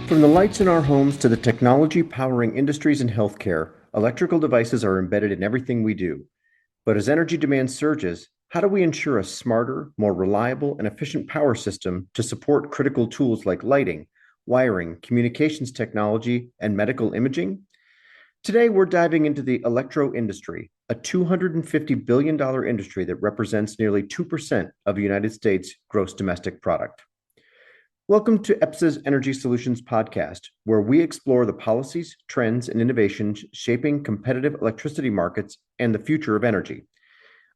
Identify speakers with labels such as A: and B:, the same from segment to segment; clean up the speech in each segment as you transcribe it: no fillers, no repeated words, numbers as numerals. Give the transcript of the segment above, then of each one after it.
A: From the lights in our homes to the technology powering industries and healthcare, electrical devices are embedded in everything we do. But as energy demand surges, how do we ensure a smarter, more reliable, and efficient power system to support critical tools like lighting, wiring, communications technology, and medical imaging? Today, we're diving into the electro industry, a $250 billion industry that represents nearly 2% of the United States gross domestic product. Welcome to EPSA's Energy Solutions podcast, where we explore the policies, trends, and innovations shaping competitive electricity markets and the future of energy.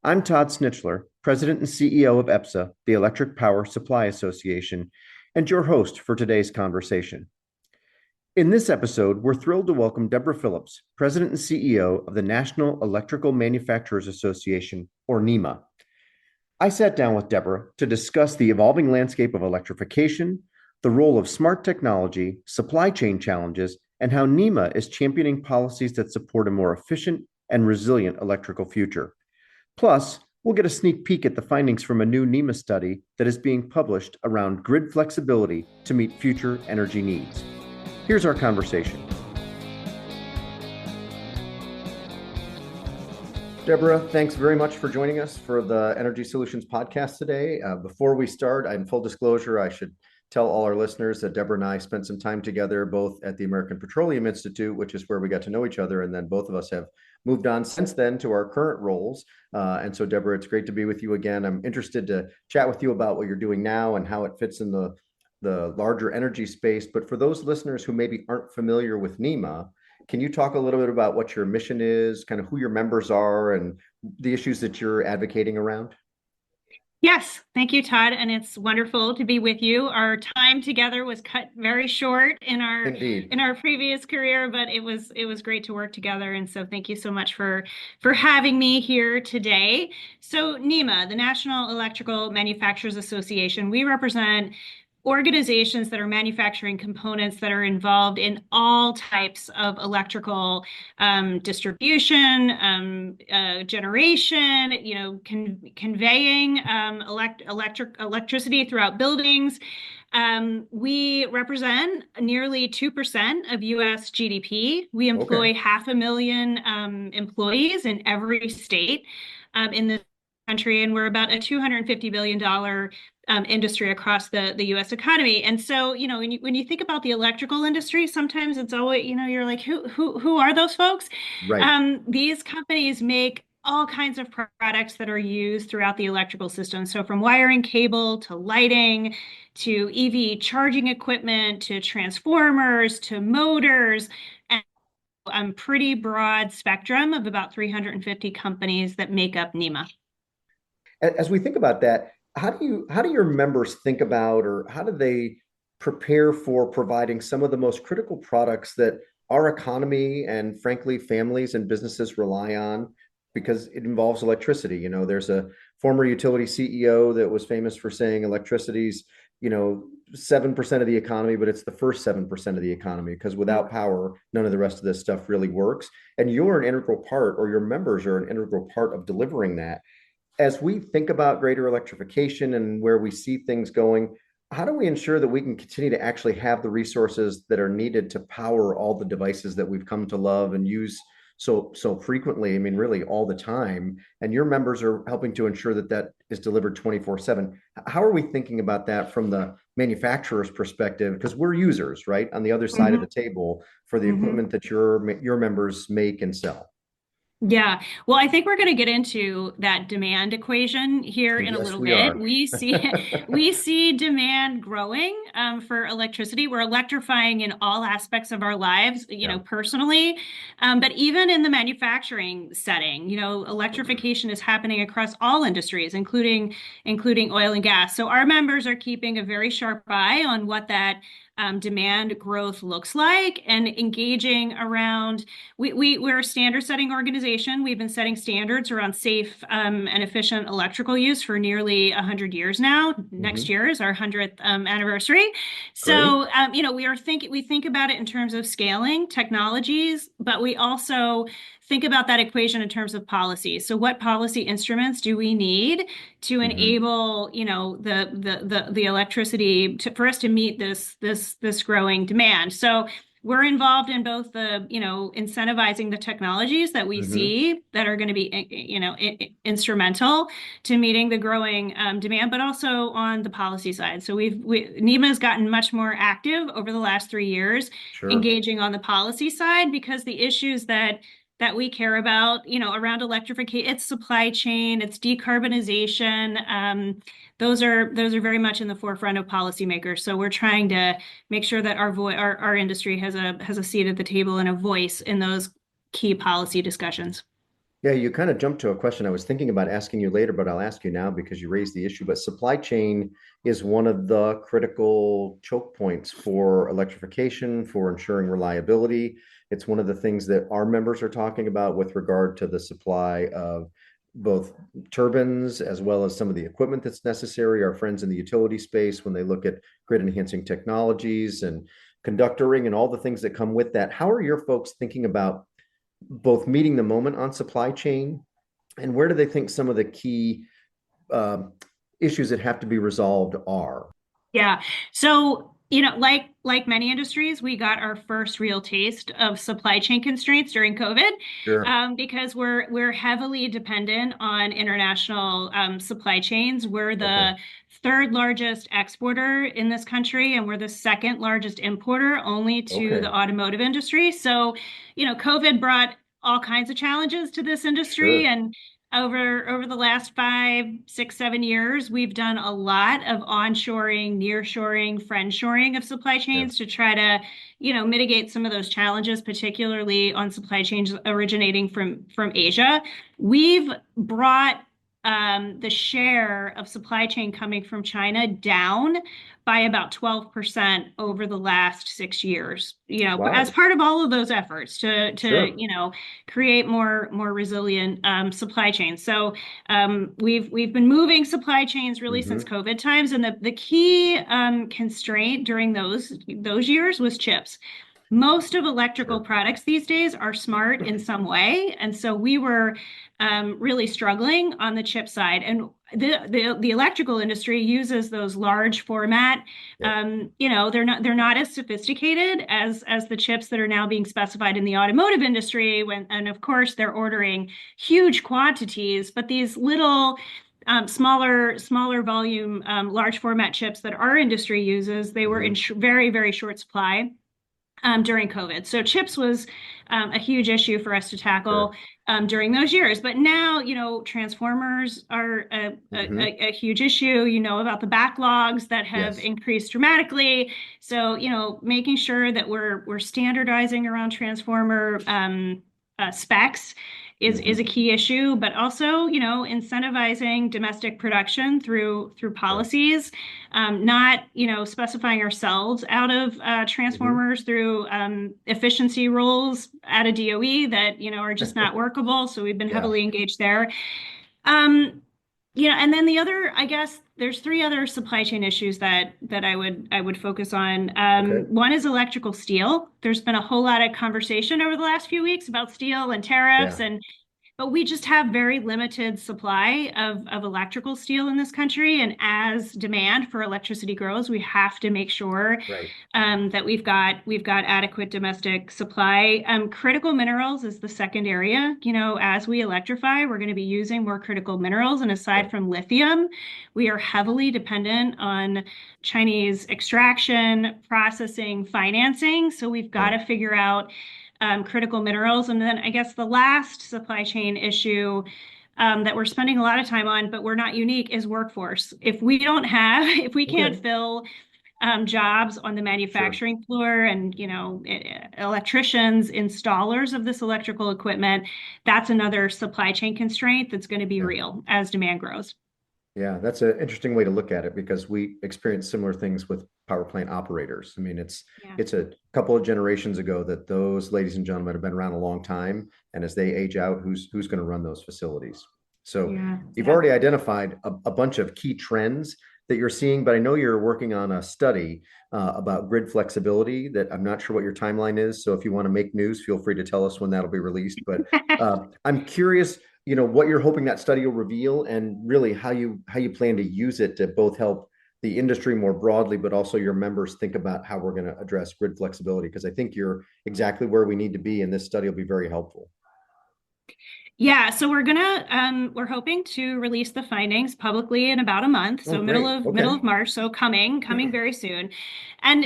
A: I'm Todd Snitchler, President and CEO of EPSA, the Electric Power Supply Association, and your host for today's conversation. In this episode, we're thrilled to welcome Debra Phillips, President and CEO of the National Electrical Manufacturers Association, or NEMA. I sat down with Debra to discuss the evolving landscape of electrification, the role of smart technology, supply chain challenges, and how NEMA is championing policies that support a more efficient and resilient electrical future. Plus, we'll get a sneak peek at the findings from a new NEMA study that is being published around grid flexibility to meet future energy needs. Here's our conversation. Debra, thanks very much for joining us for the Energy Solutions podcast today. Before we start, in full disclosure, I should tell all our listeners that Debra and I spent some time together both at the American Petroleum Institute, which is where we got to know each other, and then both of us have moved on since then to our current roles. And so, Debra, it's great to be with you again. I'm interested to chat with you about what you're doing now and how it fits in the larger energy space. But for those listeners who maybe aren't familiar with NEMA, can you talk a little bit about what your mission is, kind of who your members are, and the issues that you're advocating around?
B: Yes, thank you, Todd, and it's wonderful to be with you. Our time together was cut very short in our previous career, but it was great to work together, and so thank you so much for having me here today. So NEMA, the National Electrical Manufacturers Association, we represent organizations that are manufacturing components that are involved in all types of electrical distribution, generation, conveying electricity throughout buildings. We represent nearly 2% of U.S. GDP. We employ 500,000 employees in every state in the country, and we're about a $250 billion industry across the U.S. economy. And so, when you think about the electrical industry, sometimes it's always, you're like, who are those folks?
A: Right.
B: These companies make all kinds of products that are used throughout the electrical system. So from wiring cable to lighting, to EV charging equipment, to transformers, to motors, and pretty broad spectrum of about 350 companies that make up NEMA.
A: As we think about that, how do your members think about, or how do they prepare for providing some of the most critical products that our economy and frankly families and businesses rely on, because it involves electricity? There's a former utility CEO that was famous for saying electricity's 7% of the economy, but it's the first 7% of the economy, because without power, none of the rest of this stuff really works. And you're an integral part, or your members are an integral part of delivering that. As we think about greater electrification and where we see things going, how do we ensure that we can continue to actually have the resources that are needed to power all the devices that we've come to love and use so frequently? I mean, really all the time. And your members are helping to ensure that that is delivered 24/7. How are we thinking about that from the manufacturer's perspective? Because we're users, right, on the other side of the table for the equipment that your members make and sell.
B: Yeah, well, I think we're going to get into that demand equation here in a little bit. We see demand growing for electricity. We're electrifying in all aspects of our lives, personally, but even in the manufacturing setting, electrification is happening across all industries, including oil and gas. So our members are keeping a very sharp eye on what that demand growth looks like and engaging around. We're a standard setting organization. electrification. We've been setting standards around safe and efficient electrical use for nearly 100 years now. Next year is our 100th anniversary.
A: Great.
B: So, we think about it in terms of scaling technologies, but we also think about that equation in terms of policy. So what policy instruments do we need to enable, the electricity for us to meet this growing demand? So we're involved in both the, incentivizing the technologies that we see that are going to be, instrumental to meeting the growing demand, but also on the policy side. So NEMA has gotten much more active over the last 3 years, engaging on the policy side, because the issues that we care about, around electrification, it's supply chain, it's decarbonization. Those are very much in the forefront of policymakers. So we're trying to make sure that our industry has a seat at the table and a voice in those key policy discussions.
A: Yeah, you kind of jumped to a question I was thinking about asking you later, but I'll ask you now because you raised the issue. But supply chain is one of the critical choke points for electrification, for ensuring reliability. It's one of the things that our members are talking about with regard to the supply of both turbines as well as some of the equipment that's necessary. Our friends in the utility space, when they look at grid enhancing technologies and conductoring and all the things that come with that, how are your folks thinking about both meeting the moment on supply chain, and where do they think some of the key issues that have to be resolved are?
B: Yeah. So, like many industries, we got our first real taste of supply chain constraints during COVID, because we're heavily dependent on international supply chains. We're the third largest exporter in this country, and we're the second largest importer, only to the automotive industry. So, COVID brought all kinds of challenges to this industry, and over the last 5, 6, 7 years, we've done a lot of onshoring, nearshoring, friendshoring of supply chains to try to, mitigate some of those challenges, particularly on supply chains originating from Asia. We've brought the share of supply chain coming from China down by about 12% over the last 6 years, as part of all of those efforts to create more resilient supply chains. So we've been moving supply chains really since COVID times, and the key constraint during those years was chips. Most of electrical products these days are smart in some way, and so we were really struggling on the chip side. And the electrical industry uses those large format. They're not as sophisticated as the chips that are now being specified in the automotive industry. And of course, they're ordering huge quantities, but these little smaller volume, large format chips that our industry uses, they were in very, very short supply during COVID. So chips was a huge issue for us to tackle during those years. But now, transformers are a huge issue. About the backlogs that have increased dramatically. So, making sure that we're standardizing around transformer specs is a key issue, but also, incentivizing domestic production through policies, not, specifying ourselves out of transformers through efficiency rules at a DOE that, are just not workable. So we've been heavily engaged there. And then I guess there's 3 other supply chain issues that I would focus on. One is electrical steel. There's been a whole lot of conversation over the last few weeks about steel and tariffs, but we just have very limited supply of electrical steel in this country. And as demand for electricity grows, we have to make sure that we've got adequate domestic supply. Critical minerals is the second area. As we electrify, we're going to be using more critical minerals. And aside from lithium, we are heavily dependent on Chinese extraction, processing, financing. So we've got to figure out critical minerals. And then I guess the last supply chain issue that we're spending a lot of time on, but we're not unique, is workforce. If we can't fill jobs on the manufacturing floor and, electricians, installers of this electrical equipment, that's another supply chain constraint that's going to be real as demand grows.
A: Yeah, that's an interesting way to look at it because we experience similar things with power plant operators. I mean,
B: Yeah.
A: it's a couple of generations ago that those ladies and gentlemen have been around a long time, and as they age out, who's going to run those facilities? So
B: Yeah.
A: you've
B: Yeah.
A: already identified a bunch of key trends that you're seeing, but I know you're working on a study about grid flexibility that I'm not sure what your timeline is. So if you want to make news, feel free to tell us when that'll be released. But I'm curious, what you're hoping that study will reveal and really how you plan to use it to both help the industry more broadly, but also your members think about how we're going to address grid flexibility, because I think you're exactly where we need to be, and this study will be very helpful.
B: Yeah, so we're hoping to release the findings publicly in about a month,
A: Oh,
B: so middle
A: great.
B: of middle
A: Okay.
B: of March, so coming very soon. And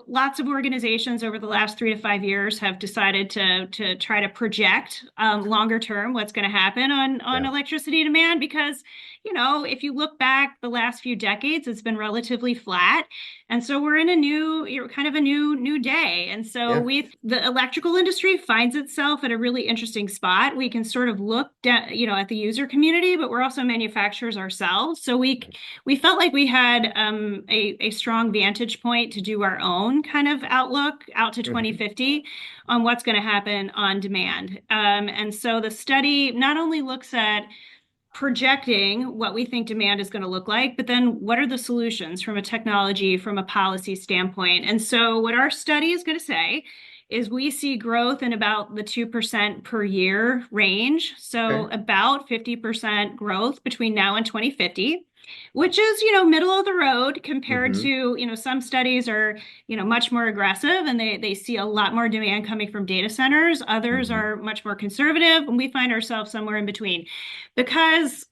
B: lots of organizations over the last 3 to 5 years have decided to try to project longer term what's going to happen on
A: Yeah.
B: electricity demand because if you look back the last few decades, it's been relatively flat. And so we're in a kind of a new day. And so
A: Yeah.
B: the electrical industry finds itself at a really interesting spot. We can sort of look down, at the user community, but we're also manufacturers ourselves. So we felt like we had a strong vantage point to do our own kind of outlook out to
A: Mhm.
B: 2050 on what's going to happen on demand. And so the study not only looks at projecting what we think demand is going to look like, but then what are the solutions from a technology, from a policy standpoint? And so, what our study is going to say is we see growth in about the 2% per year range. So,
A: Okay.
B: about 50% growth between now and 2050. Which is, middle of the road compared
A: Hmm.
B: to, some studies are, much more aggressive and they see a lot more demand coming from data centers. Others
A: Hmm.
B: are much more conservative, and we find ourselves somewhere in between because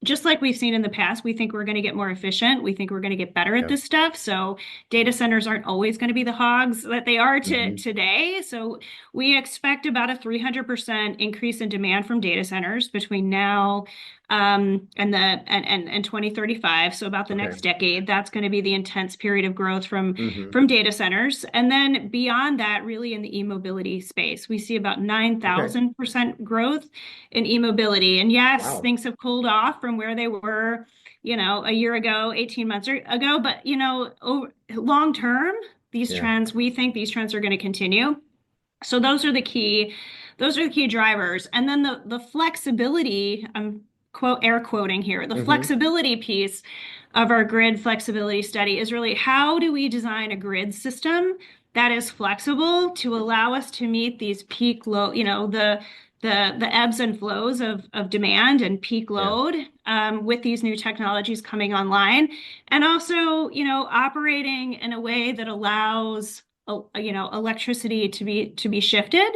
B: just like we've seen in the past, we think we're going to get more efficient. We think we're going to get better at
A: Yeah.
B: this stuff. So data centers aren't always going to be the hogs that they are
A: Hmm.
B: today. So we expect about a 300% increase in demand from data centers between now and 2035. So about the
A: Okay.
B: next decade, that's going to be the intense period of growth from
A: Hmm.
B: from data centers. And then beyond that, really in the e-mobility space, we see about
A: Okay.
B: 9,000% growth in e-mobility. And yes,
A: Wow.
B: things have cooled off from where they were, a year ago, 18 months ago, but long term,
A: Yeah.
B: we think these trends are going to continue. So those are the key drivers. And then the flexibility, I'm air quoting here, the
A: Hmm.
B: flexibility piece of our grid flexibility study is really how do we design a grid system that is flexible to allow us to meet these peak low, the ebbs and flows of demand and peak
A: Yeah.
B: load with these new technologies coming online, and also, operating in a way that allows electricity to be shifted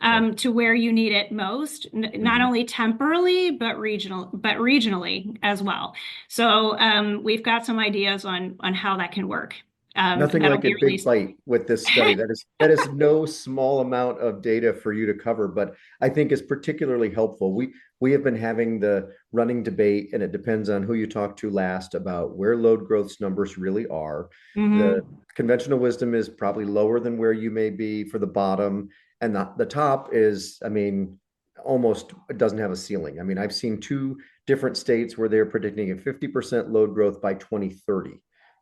A: Yeah.
B: to where you need it most, not
A: Hmm.
B: only temporally but regionally as well. So we've got some ideas on how that can work.
A: Nothing
B: That'll
A: like a
B: be
A: big
B: released.
A: bite with this study. That is no small amount of data for you to cover, but I think is particularly helpful. We have been having the running debate, and it depends on who you talk to last about where load growth numbers really are. The
B: Hmm.
A: conventional wisdom is probably lower than where you may be for the bottom, and the top is, I mean, almost it doesn't have a ceiling. I mean, I've seen two different states where they're predicting a 50% load growth by 2030,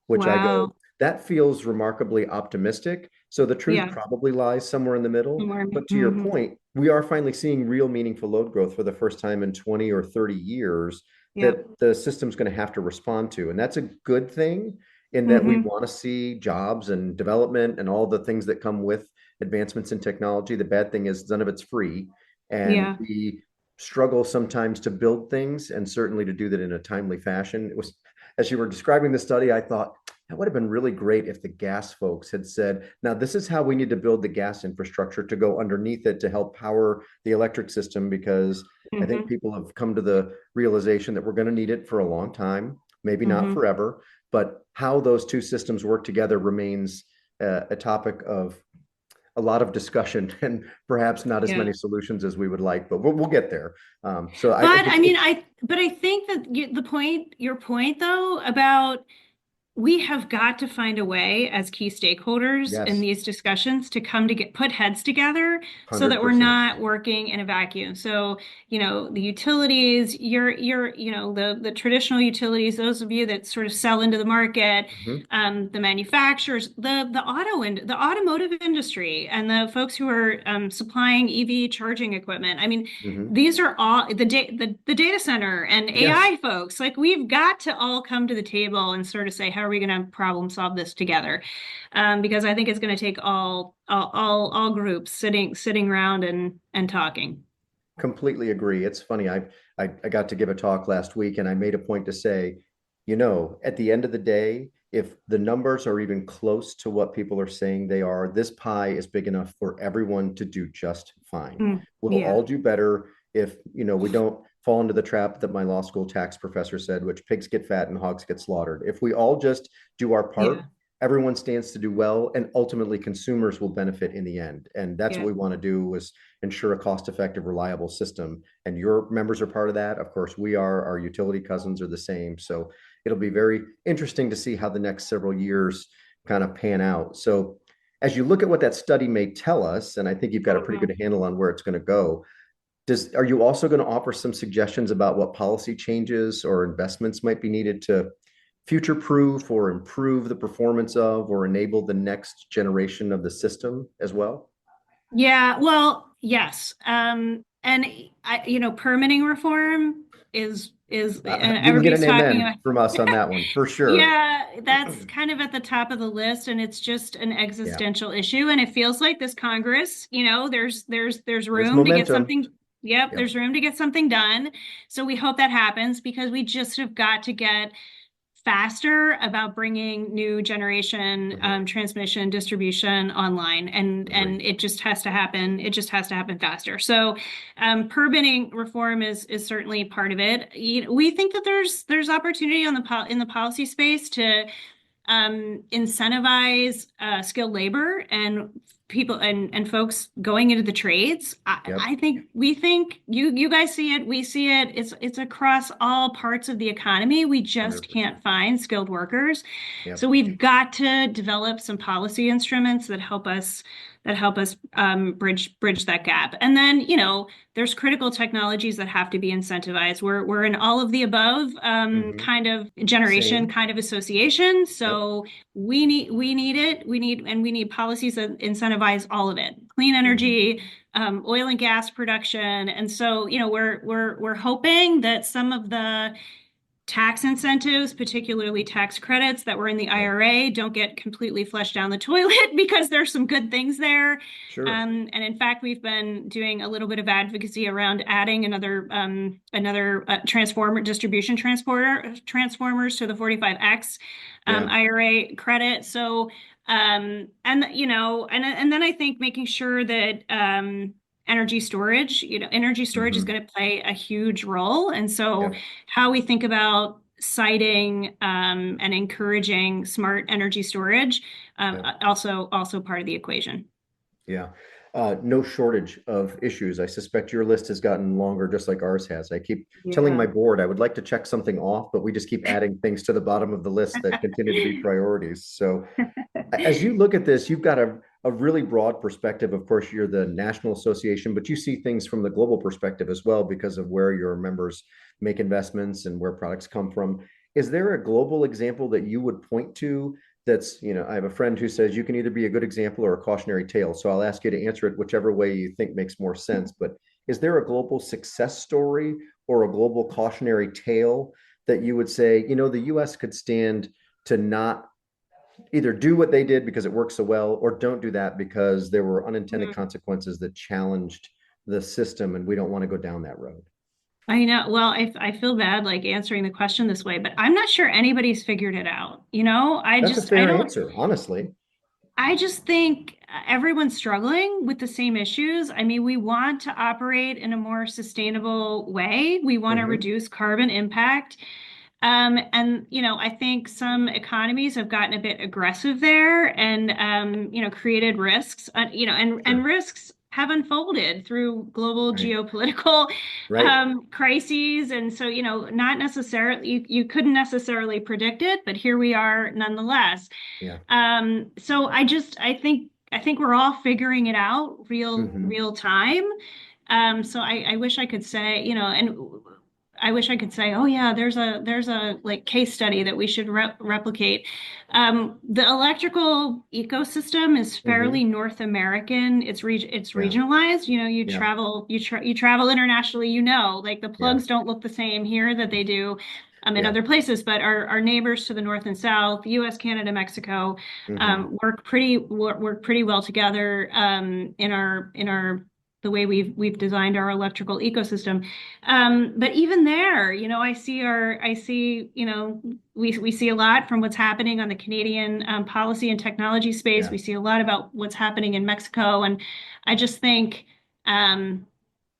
A: which I go,
B: Wow.
A: that feels remarkably optimistic. So the truth
B: Yeah.
A: probably lies somewhere in the middle.
B: More.
A: But to your
B: Hmm.
A: point, we are finally seeing real meaningful load growth for the first time in 20 or 30 years
B: Yep.
A: that the system's going to have to respond to. And that's a good thing in that we
B: Hmm.
A: want to see jobs and development and all the things that come with advancements in technology. The bad thing is none of it's free. And
B: Yeah.
A: we struggle sometimes to build things and certainly to do that in a timely fashion. It was, as you were describing the study, I thought, that would have been really great if the gas folks had said, now this is how we need to build the gas infrastructure to go underneath it to help power the electric system, because I think
B: Hmm.
A: people have come to the realization that we're going to need it for a long time, maybe not
B: Hmm.
A: forever, but how those two systems work together remains a topic of a lot of discussion and perhaps not as
B: Yeah.
A: many solutions as we would like, but we'll get there. So I,
B: But I mean, I think that your point though about we have got to find a way as key stakeholders in
A: Yes,
B: these discussions to put heads together so that we're
A: 100%.
B: not working in a vacuum. So, the utilities, the traditional utilities, those of you that sort of sell into the market,
A: Hmm.
B: the manufacturers, the automotive industry, and the folks who are supplying EV charging equipment. I mean,
A: Hmm.
B: these are all the data center and
A: Yes.
B: AI folks. Like we've got to all come to the table and sort of say, how are we going to problem solve this together? Because I think it's going to take all groups sitting around and talking.
A: Completely agree. It's funny. I got to give a talk last week and I made a point to say, at the end of the day, if the numbers are even close to what people are saying they are, this pie is big enough for everyone to do just fine. We'll
B: Yeah,
A: all do better if, we don't fall into the trap that my law school tax professor said, which pigs get fat and hogs get slaughtered. If we all just do our
B: yeah,
A: part, everyone stands to do well, and ultimately consumers will benefit in the end. And that's what
B: yeah.
A: we want to do is ensure a cost-effective, reliable system. And your members are part of that. Of course, we are. Our utility cousins are the same. So it'll be very interesting to see how the next several years kind of pan out. So as you look at what that study may tell us, and I think you've got a pretty
B: Mhm.
A: good handle on where it's going to go, are you also going to offer some suggestions about what policy changes or investments might be needed to future proof or improve the performance of or enable the next generation of the system as well?
B: Yeah, well, yes. And permitting reform and
A: You can get an
B: everybody's talking
A: amen
B: about.
A: from us on that one for sure.
B: Yeah, that's kind of at the top of the list, and it's just an
A: Yeah,
B: existential issue. And it feels like this Congress, there's
A: there's
B: room to get
A: momentum.
B: something. Yep,
A: Yep.
B: there's room to get something done. So we hope that happens because we just have got to get faster about bringing new generation
A: Mhm.
B: transmission distribution online, and
A: Agreed.
B: it just has to happen. It just has to happen faster. So permitting reform is certainly part of it. We think that there's opportunity in the policy space to incentivize skilled labor and people and folks going into the trades.
A: Yep.
B: I think we think you guys see it, we see it. It's across all parts of the economy. We just
A: 100%.
B: can't find skilled workers. So
A: Yep.
B: we've got to develop some policy instruments that help us bridge that gap. And then, there's critical technologies that have to be incentivized. We're in all of the above
A: Hmm.
B: kind of generation,
A: Same.
B: kind of association.
A: Yep.
B: So we need it. We need policies that incentivize all of it. Clean
A: Hmm.
B: energy, oil and gas production. And so, we're hoping that some of the tax incentives, particularly tax credits that were in the
A: Yep.
B: IRA, don't get completely flushed down the toilet because there's some good things there.
A: Sure.
B: And in fact, we've been doing a little bit of advocacy around adding another transformer distribution transporter transformers to the 45X
A: Yeah.
B: IRA credit. So and then I think making sure that energy storage is
A: Hmm.
B: going to play a huge role. And so
A: Yep.
B: how we think about citing and encouraging smart energy storage,
A: Yep.
B: also part of the equation.
A: Yeah. No shortage of issues. I suspect your list has gotten longer, just like ours has. I keep telling my
B: Yeah.
A: board I would like to check something off, but we just keep adding things to the bottom of the list that continue to be priorities. So as you look at this, you've got a really broad perspective. Of course, you're the national association, but you see things from the global perspective as well because of where your members make investments and where products come from. Is there a global example that you would point to that's, I have a friend who says you can either be a good example or a cautionary tale. So I'll ask you to answer it whichever way you think makes more sense. But is there a global success story or a global cautionary tale that you would say, the US could stand to not either do what they did because it works so well, or don't do that because there were unintended
B: Mm.
A: consequences that challenged the system, and we don't want to go down that road?
B: I know. Well, I feel bad like answering the question this way, but I'm not sure anybody's figured it out.
A: That's a
B: I
A: fair
B: don't,
A: answer, honestly.
B: I just think everyone's struggling with the same issues. I mean, we want to operate in a more sustainable way. We want to
A: Hmm.
B: reduce carbon impact. And I think some economies have gotten a bit aggressive there and created risks. And
A: Sure.
B: risks have unfolded through global
A: Right.
B: geopolitical
A: Right.
B: crises. And so, not necessarily, you couldn't necessarily predict it, but here we are nonetheless.
A: Yeah.
B: So I think we're all figuring it out
A: Hmm.
B: real time. So I wish I could say, and I wish I could say, oh yeah, there's a like case study that we should replicate. The electrical ecosystem is
A: Hmm.
B: fairly North American. It's
A: Yeah.
B: regionalized.
A: Yeah.
B: You travel internationally. Like the
A: Yeah.
B: plugs don't look the same here that they do in
A: Yeah.
B: other places, but our neighbors to the north and south, U.S., Canada, Mexico,
A: Hmm.
B: work pretty well together in our the way we've designed our electrical ecosystem. But even there, I see, we see a lot from what's happening on the Canadian policy and technology space.
A: Yeah.
B: We see a lot about what's happening in Mexico, and I just think um,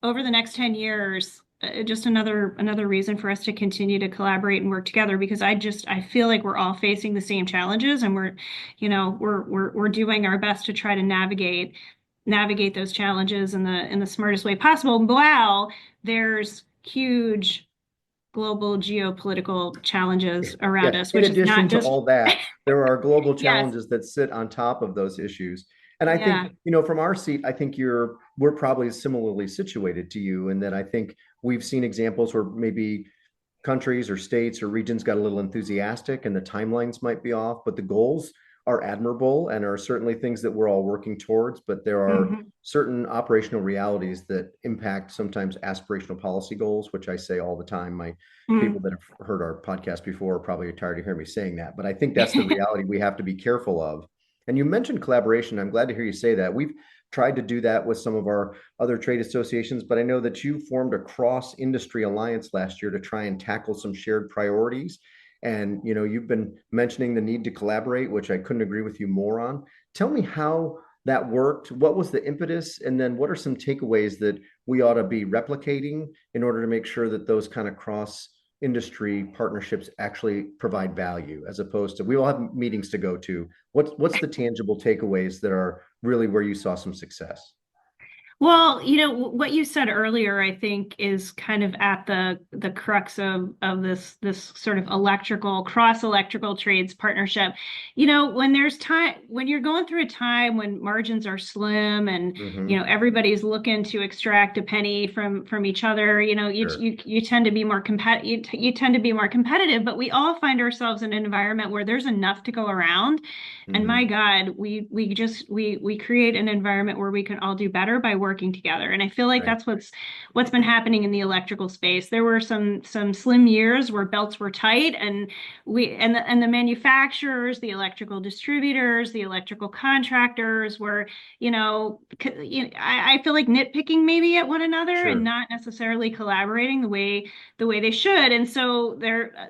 B: over the next 10 years, just another reason for us to continue to collaborate and work together because I feel like we're all facing the same challenges and we're doing our best to try to navigate those challenges in the smartest way possible. While there's huge global geopolitical challenges around
A: Yeah.
B: us,
A: In
B: which is
A: addition
B: not
A: to
B: just
A: all that, there are global
B: yes,
A: challenges that sit on top of those issues. And I think,
B: yeah.
A: from our seat, I think we're probably similarly situated to you in that I think we've seen examples where maybe countries or states or regions got a little enthusiastic and the timelines might be off, but the goals are admirable and are certainly things that we're all working towards. But there are
B: Hmm.
A: certain operational realities that impact sometimes aspirational policy goals, which I say all the time. My people that have heard our podcast before are probably tired to hear me saying that, but I think that's the reality we have to be careful of. And you mentioned collaboration. I'm glad to hear you say that. We've tried to do that with some of our other trade associations, but I know that you formed a cross-industry alliance last year to try and tackle some shared priorities. And you've been mentioning the need to collaborate, which I couldn't agree with you more on. Tell me how that worked. What was the impetus? And then what are some takeaways that we ought to be replicating in order to make sure that those kind of cross industry partnerships actually provide value as opposed to we all have meetings to go to. What's the tangible takeaways that are really where you saw some success?
B: Well, what you said earlier, I think, is kind of at the crux of this sort of cross electrical trades partnership. When you're going through a time when margins are slim and
A: Hmm.
B: everybody's looking to extract a penny from each other,
A: Sure.
B: you tend to be more you tend to be more competitive, but we all find ourselves in an environment where there's enough to go around. And my
A: Hmm.
B: God, we create an environment where we can all do better by working together. And I feel like
A: Right.
B: that's what's been happening in the electrical space. There were some slim years where belts were tight, and the manufacturers, the electrical distributors, the electrical contractors were, I feel like nitpicking maybe at one another and
A: Sure.
B: not necessarily collaborating the way they should. And so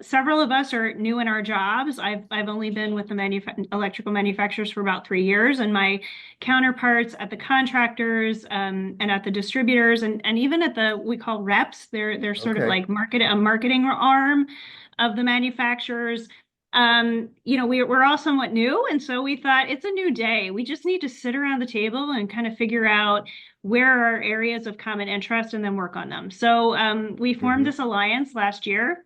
B: several of us are new in our jobs. I've only been with the electrical manufacturers for about 3 years, and my counterparts at the contractors and at the distributors and even at the we call reps. They're sort of
A: Okay.
B: like a marketing arm of the manufacturers. We're all somewhat new, and so we thought it's a new day. We just need to sit around the table and kind of figure out where are areas of common interest and then work on them. So we formed
A: Hmm.
B: this alliance last year,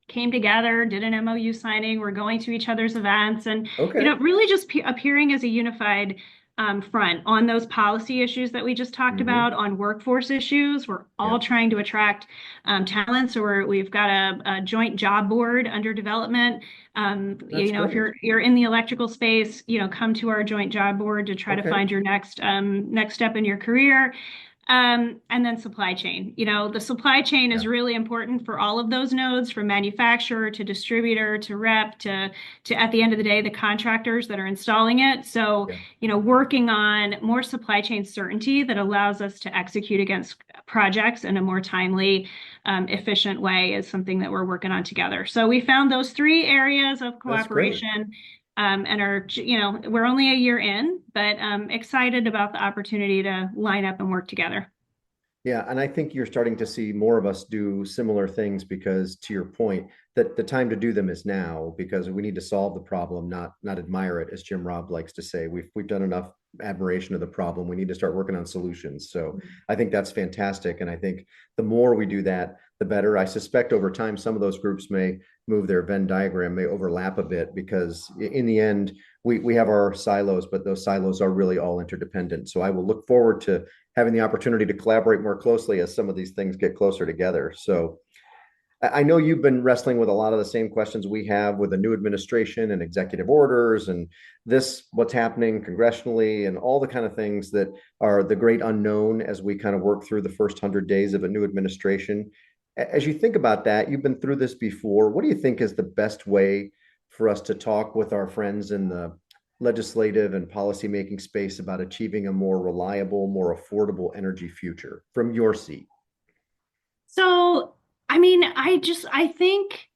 B: came together, did an MOU signing. We're going to each other's events and,
A: Okay.
B: really just appearing as a unified front on those policy issues that we just talked
A: Hmm.
B: about, on workforce issues. We're
A: Yeah.
B: all trying to attract talent. So we've got a joint job board under development.
A: That's
B: If
A: great.
B: you're in the electrical space, come to our joint job board to try to
A: Okay.
B: find your next step in your career. And then supply chain. The supply chain
A: Yeah.
B: is really important for all of those nodes, from manufacturer to distributor to rep to at the end of the day, the contractors that are installing it. So,
A: Yeah.
B: working on more supply chain certainty that allows us to execute against projects in a more timely, efficient way is something that we're working on together. So we found those three areas of
A: That's great.
B: cooperation and we're only a year in, but excited about the opportunity to line up and work together.
A: Yeah, and I think you're starting to see more of us do similar things because, to your point, that the time to do them is now because we need to solve the problem, not admire it, as Jim Robb likes to say. We've done enough admiration of the problem. We need to start working on solutions. So I think that's fantastic. And I think the more we do that, the better. I suspect over time, some of those groups may move their Venn diagram, may overlap a bit, because in the end, we have our silos, but those silos are really all interdependent. So I will look forward to having the opportunity to collaborate more closely as some of these things get closer together. So I know you've been wrestling with a lot of the same questions we have with the new administration and executive orders and this, what's happening congressionally and all the kind of things that are the great unknown as we kind of work through the first 100 days of a new administration. As you think about that, you've been through this before. What do you think is the best way for us to talk with our friends in the legislative and policymaking space about achieving a more reliable, more affordable energy future from your seat?
B: So, I mean, I think,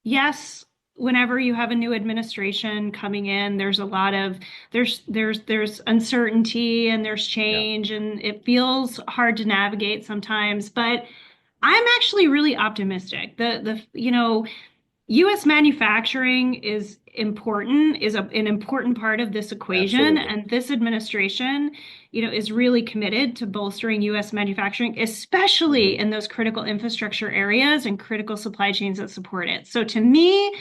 B: yes, whenever you have a new administration coming in, there's a lot of, there's uncertainty and there's
A: Yeah.
B: change and it feels hard to navigate sometimes, but I'm actually really optimistic. U.S. manufacturing is important, an important part of this equation,
A: Absolutely.
B: and this administration, is really committed to bolstering U.S. manufacturing, especially
A: Mhm.
B: in those critical infrastructure areas and critical supply chains that support it. So to me,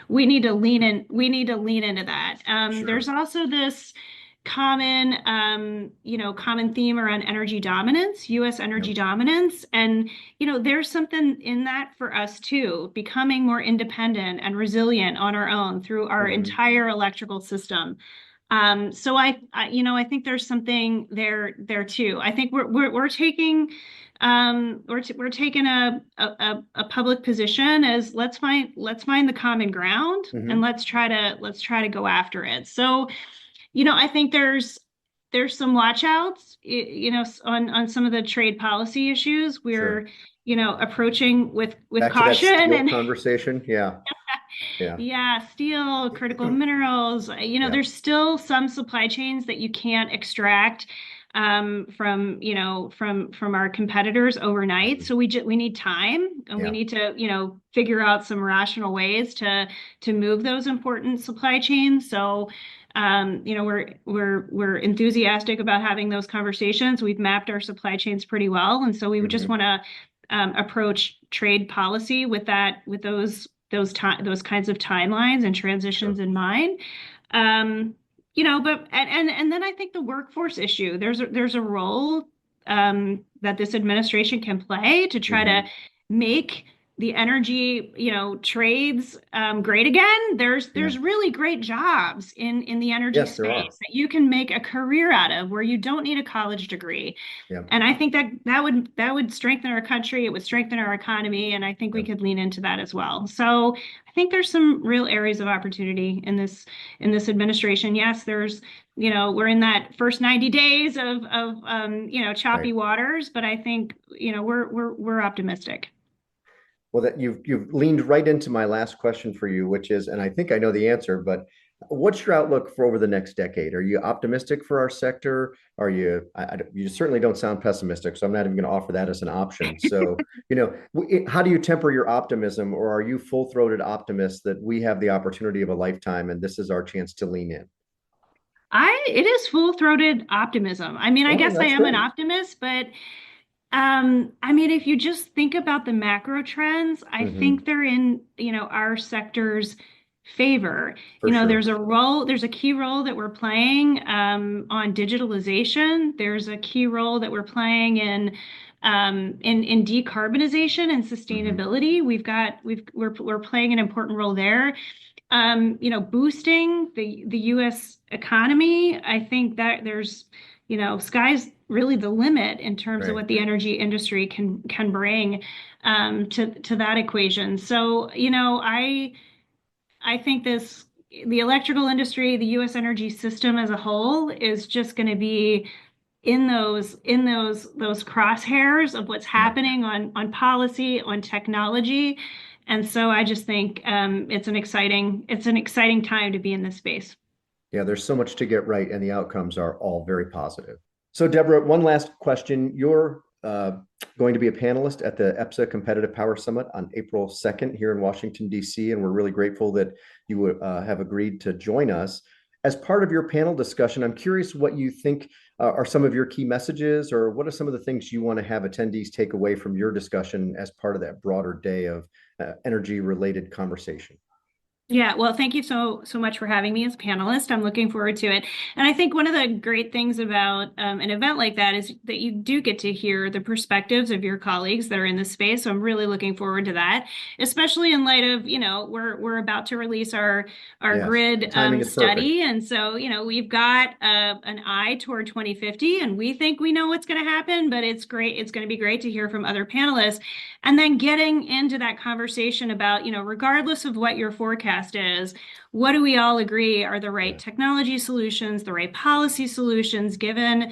B: we need to lean in. We need to lean into that. There's
A: Sure.
B: also this common theme around energy dominance, U.S. energy
A: Yep.
B: dominance, and there's something in that for us too, becoming more independent and resilient on our own through our
A: Mhm.
B: entire electrical system. So I think there's something there too. I think we're taking we're taking a public position as let's find the common ground and
A: Mhm.
B: let's try to go after it. So I think there's some watch outs, on some of the trade policy issues.
A: Sure.
B: We're, approaching with
A: Back to that
B: caution
A: steel
B: and
A: conversation. Yeah. Yeah.
B: yeah, steel, critical minerals.
A: Yeah.
B: There's still some supply chains that you can't extract from our competitors overnight.
A: Mhm.
B: So we need time and we
A: Yeah.
B: need to, figure out some rational ways to move those important supply chains. So we're enthusiastic about having those conversations. We've mapped our supply chains pretty well, and so we would just
A: Mhm.
B: want to approach trade policy with those kinds of timelines and
A: Sure.
B: transitions in mind. But and then I think the workforce issue. There's a role that this administration can play to try to
A: Mhm.
B: make the energy, trades great again.
A: Yeah.
B: There's really great jobs in the energy
A: Yes, there are.
B: space that you can make a career out of where you don't need a college degree.
A: Yeah.
B: And I think that would strengthen our country. It would strengthen our economy, and I think we
A: Yeah.
B: could lean into that as well. So I think there's some real areas of opportunity in this administration. Yes, we're in that first 90 days of choppy
A: Right.
B: waters, but I think we're optimistic.
A: Well, that you've leaned right into my last question for you, which is, and I think I know the answer, but what's your outlook for over the next decade? Are you optimistic for our sector? Are you? You certainly don't sound pessimistic, so I'm not even going to offer that as an option. So, how do you temper your optimism, or are you full-throated optimist that we have the opportunity of a lifetime and this is our chance to lean in?
B: It is full-throated optimism. I mean, I
A: Oh,
B: guess I
A: that's
B: am an
A: great.
B: optimist, but I mean, if you just think about the macro trends, I think
A: Hmm.
B: they're in, our sector's favor.
A: For sure.
B: There's a key role that we're playing on digitalization. There's a key role that we're playing in decarbonization and
A: Hmm.
B: sustainability. We're playing an important role there. Boosting the U.S. economy. I think that sky's really the limit in terms of
A: Right.
B: what the energy industry can bring to that equation. So, I think the electrical industry, the U.S. energy system as a whole, is just going to be in those crosshairs of what's
A: Yeah.
B: happening on policy, on technology. And so I just think it's an exciting time to be in this space.
A: Yeah, there's so much to get right, and the outcomes are all very positive. So, Deborah, one last question. You're going to be a panelist at the EPSA Competitive Power Summit on April 2nd here in Washington, D.C., and we're really grateful that you have agreed to join us. As part of your panel discussion, I'm curious what you think are some of your key messages, or what are some of the things you want to have attendees take away from your discussion as part of that broader day of energy-related conversation?
B: Yeah, well, thank you so much for having me as a panelist. I'm looking forward to it. And I think one of the great things about an event like that is that you do get to hear the perspectives of your colleagues that are in the space. So I'm really looking forward to that, especially in light of, we're about to release our
A: Yes, the
B: grid
A: timing is perfect.
B: study. And so, we've got an eye toward 2050, and we think we know what's going to happen, but it's great. It's going to be great to hear from other panelists. And then getting into that conversation about, regardless of what your forecast is, what do we all agree are the right technology solutions, the right policy solutions, given,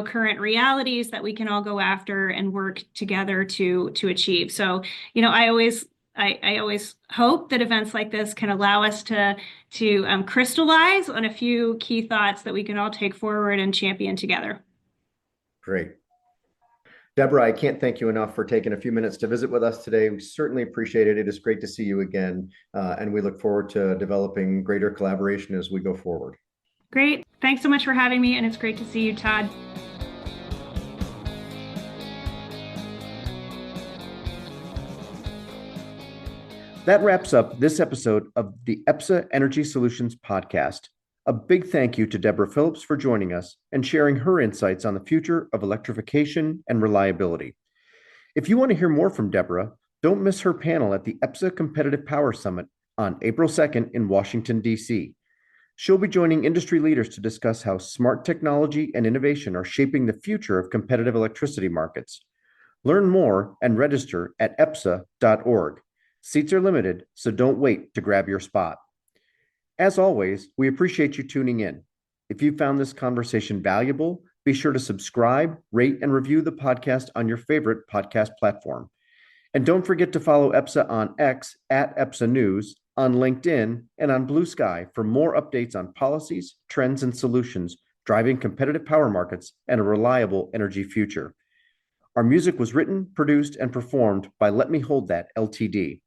B: current realities that we can all go after and work together to achieve. So, I always hope that events like this can allow us to crystallize on a few key thoughts that we can all take forward and champion together.
A: Great. Debra, I can't thank you enough for taking a few minutes to visit with us today. We certainly appreciate it. It is great to see you again, and we look forward to developing greater collaboration as we go forward.
B: Great. Thanks so much for having me, and it's great to see you, Todd.
A: That wraps up this episode of the EPSA Energy Solutions podcast. A big thank you to Debra Phillips for joining us and sharing her insights on the future of electrification and reliability. If you want to hear more from Debra, don't miss her panel at the EPSA Competitive Power Summit on April 2nd in Washington, D.C. She'll be joining industry leaders to discuss how smart technology and innovation are shaping the future of competitive electricity markets. Learn more and register at epsa.org. Seats are limited, so don't wait to grab your spot. As always, we appreciate you tuning in. If you found this conversation valuable, be sure to subscribe, rate, and review the podcast on your favorite podcast platform. And don't forget to follow EPSA on X at EPSA News, on LinkedIn, and on Blue Sky for more updates on policies, trends, and solutions driving competitive power markets and a reliable energy future. Our music was written, produced, and performed by Let Me Hold That Ltd.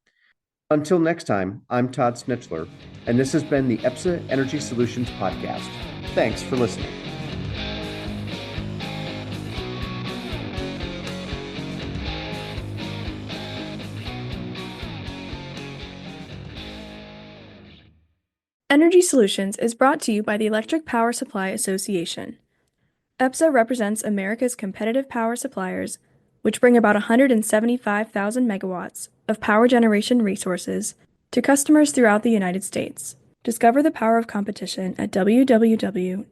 A: Until next time, I'm Todd Snitchler, and this has been the EPSA Energy Solutions Podcast. Thanks for listening.
C: Energy Solutions is brought to you by the Electric Power Supply Association. EPSA represents America's competitive power suppliers, which bring about 175,000 megawatts of power generation resources to customers throughout the United States. Discover the power of competition at www.epsa.org.